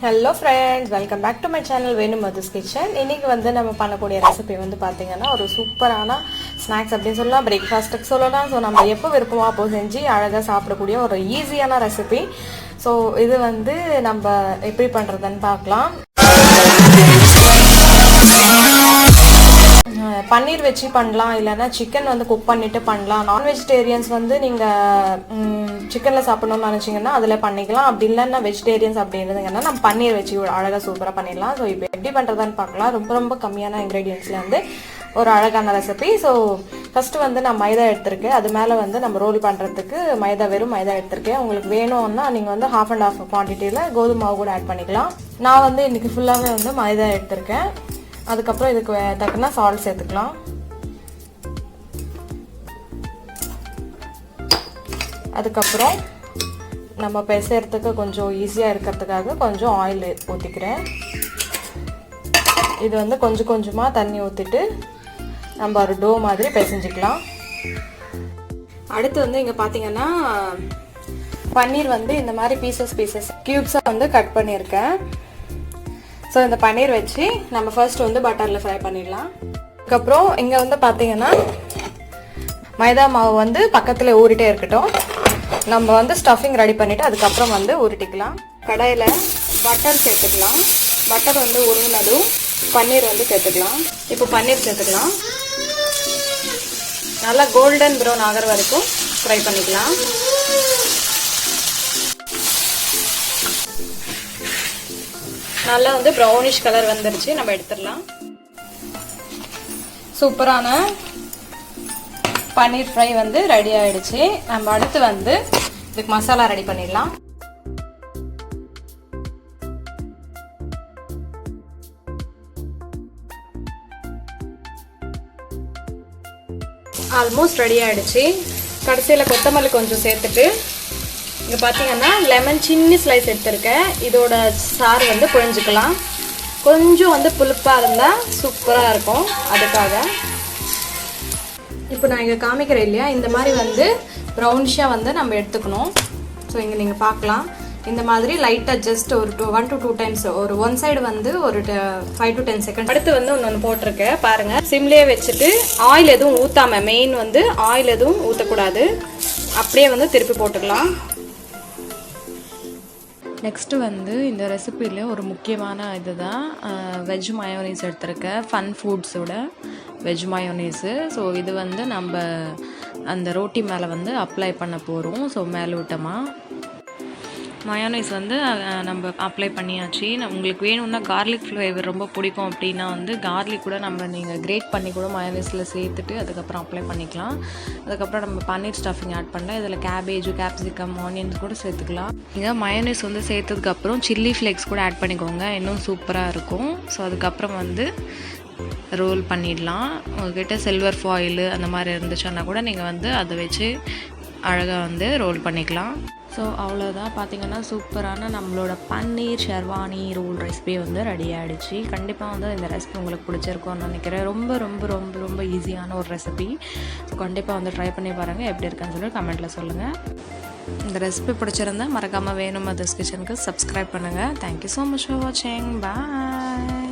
Hello friends, welcome back to my channel Mayonnaise kitchen. இன்னைக்கு வந்து நம்ம பண்ணக்கூடிய ரெசிபி வந்து பாத்தீங்கன்னா ஒரு சூப்பரான ஸ்நாக்ஸ் அப்படினு சொல்லலாம், பிரேக்ஃபாஸ்ட்க்கு சொல்லலாம். சோ நம்ம எப்போ விருப்பமோ அப்போ செஞ்சு அழகா சாப்பிடக்கூடிய ஒரு ஈஸியான ரெசிபி. சோ இது வந்து நம்ம எப்படி பண்றதுன்னு பார்க்கலாம். பன்னீர் வச்சு பண்ணலாம், இல்லைன்னா சிக்கன் வந்து குக் பண்ணிட்டு பண்ணலாம். நான் வெஜிடேரியன்ஸ் வந்து நீங்கள் சிக்கனில் சாப்பிடணும்னு நினச்சிங்கன்னா அதில் பண்ணிக்கலாம். அப்படி இல்லைன்னா வெஜிடேரியன்ஸ் அப்படி இருந்தீங்கன்னா நம்ம பன்னீர் வச்சு அழகாக சூப்பராக பண்ணிடலாம். ஸோ இப்போ எப்படி பண்ணுறதான்னு பார்க்கலாம். ரொம்ப கம்மியான இன்க்ரீடியன்ஸில் வந்து ஒரு அழகான ரெசிபி. ஸோ ஃபஸ்ட்டு வந்து நான் மைதா எடுத்திருக்கேன். அது மேலே வந்து நம்ம ரோல் பண்ணுறதுக்கு வெறும் மைதா எடுத்திருக்கேன். உங்களுக்கு வேணும்னா நீங்கள் வந்து ½ and ½ குவான்டிட்டியில் கோதுமை மாவு கூட ஆட் பண்ணிக்கலாம். நான் வந்து இன்றைக்கி ஃபுல்லாகவே வந்து மைதா எடுத்திருக்கேன். அதுக்கப்புறம் இதுக்கு தக்கன சால்ட் சேர்த்துக்கலாம். அதுக்கப்புறம் நம்ம பிசைறதுக்கு கொஞ்சம் ஈஸியாக இருக்கிறதுக்காக கொஞ்சம் ஆயில் ஊற்றிக்கிறேன். இது வந்து கொஞ்சம் கொஞ்சமாக தண்ணி ஊற்றிட்டு நம்ம ஒரு டோ மாதிரி பிசைஞ்சிக்கலாம். அடுத்து வந்து இங்கே பார்த்தீங்கன்னா பன்னீர் வந்து இந்த மாதிரி பீசஸ் கியூப்ஸாக வந்து கட் பண்ணியிருக்கேன். ஸோ இந்த பன்னீர் வச்சு நம்ம ஃபர்ஸ்ட் வந்து பட்டரில் ஃப்ரை பண்ணிடலாம். அதுக்கப்புறம் இங்கே வந்து பார்த்தீங்கன்னா மைதா மாவு வந்து பக்கத்தில் ஊறிட்டே இருக்கட்டும். நம்ம வந்து ஸ்டஃபிங் ரெடி பண்ணிவிட்டு அதுக்கப்புறம் வந்து உருட்டிக்கலாம். கடாயில் பட்டர் சேர்த்துக்கலாம். பட்டர் வந்து உருங்கினதும் பன்னீர் வந்து சேர்த்துக்கலாம். இப்போ பன்னீர் சேர்த்துக்கலாம். நல்லா கோல்டன் ப்ரௌன் ஆகிற வரைக்கும் ஃப்ரை பண்ணிக்கலாம். நல்லா வந்து ப்ரௌனிஷ் கலர் வந்துருச்சு, நம்ம எடுத்துடலாம். சூப்பரான பன்னீர் ஃப்ரை வந்து ரெடி ஆயிடுச்சு. நம்ம அடுத்து வந்து இதுக்கு மசாலா ரெடி பண்ணிடலாம். ஆல்மோஸ்ட் ரெடி ஆயிடுச்சு. கடைசியில் கொத்தமல்லி கொஞ்சம் சேர்த்துட்டு இங்கே பார்த்தீங்கன்னா லெமன் சின்ன ஸ்லைஸ் எடுத்துருக்கேன். இதோட சாறு வந்து புழிஞ்சிக்கலாம். கொஞ்சம் வந்து புளிப்பாக இருந்தால் சூப்பராக இருக்கும். அதுக்காக இப்போ நான் இங்கே காமிக்கிறேன் இல்லையா, இந்த மாதிரி வந்து ப்ரௌனிஷாக வந்து நம்ம எடுத்துக்கணும். ஸோ இங்கே நீங்கள் பார்க்கலாம், இந்த மாதிரி லைட்டாக ஜஸ்ட் ஒரு 1 to 2 டைம்ஸ் ஒரு ஒன் சைடு வந்து ஒரு 5 to 10 செகண்ட். அடுத்து வந்து ஒன்று போட்டிருக்கேன் பாருங்கள். சிம்லேயே வச்சுட்டு ஆயில் எதுவும் ஊற்றாம, மெயின் வந்து ஆயில் எதுவும் ஊற்றக்கூடாது, அப்படியே வந்து திருப்பி போட்டுக்கலாம். நெக்ஸ்ட்டு வந்து இந்த ரெசிப்பியில் ஒரு முக்கியமான இது தான் வெஜ் மயோனைஸ் எடுத்திருக்கேன். ஃபன் ஃபுட்ஸோட வெஜ் மயோனைஸு. ஸோ இது வந்து நம்ம அந்த ரோட்டி மேலே வந்து அப்ளை பண்ண போகிறோம். ஸோ மேலோட்டமாக மயோனைஸ் வந்து நம்ம அப்ளை பண்ணியாச்சு. உங்களுக்கு வேணும்னா கார்லிக் ஃப்ளேவர் ரொம்ப பிடிக்கும் அப்படின்னா வந்து கார்லிக் கூட நீங்கள் கிரேட் பண்ணி கூட மயோனைஸில் சேர்த்துட்டு அதுக்கப்புறம் அப்ளை பண்ணிக்கலாம். அதுக்கப்புறம் நம்ம பன்னீர் ஸ்டஃபிங் ஆட் பண்ணலாம். இதில் கேபேஜ், கேப்சிகம், ஆனியன்ஸ் கூட சேர்த்துக்கலாம். நீங்கள் மயோனைஸ் வந்து சேர்த்ததுக்கப்புறம் சில்லி ஃப்ளேக்ஸ் கூட ஆட் பண்ணிக்கோங்க, இன்னும் சூப்பராக இருக்கும். ஸோ அதுக்கப்புறம் வந்து ரோல் பண்ணிடலாம். உங்கள்கிட்ட சில்வர் ஃபாயில் அந்த மாதிரி இருந்துச்சுன்னா கூட நீங்கள் வந்து அதை வச்சு அழகாக வந்து ரோல் பண்ணிக்கலாம். ஸோ அவ்வளோதான். பார்த்திங்கன்னா சூப்பரான நம்மளோட பன்னீர் ஷர்வானி ரோல் ரெசிபி வந்து ரெடி ஆகிடுச்சு. கண்டிப்பாக வந்து இந்த ரெசிபி உங்களுக்கு பிடிச்சிருக்கும்னு நினைக்கிறேன். ரொம்ப ஈஸியான ஒரு ரெசிபி. ஸோ கண்டிப்பாக வந்து ட்ரை பண்ணி பாருங்கள், எப்படி இருக்குன்னு சொல்லி கமெண்ட்டில் சொல்லுங்கள். இந்த ரெசிபி பிடிச்சிருந்தா மறக்காமல் Mayonnaise கிச்சனுக்கு சப்ஸ்கிரைப் பண்ணுங்கள். தேங்க்யூ ஸோ மச் ஃபார் வாட்சிங். பாய்.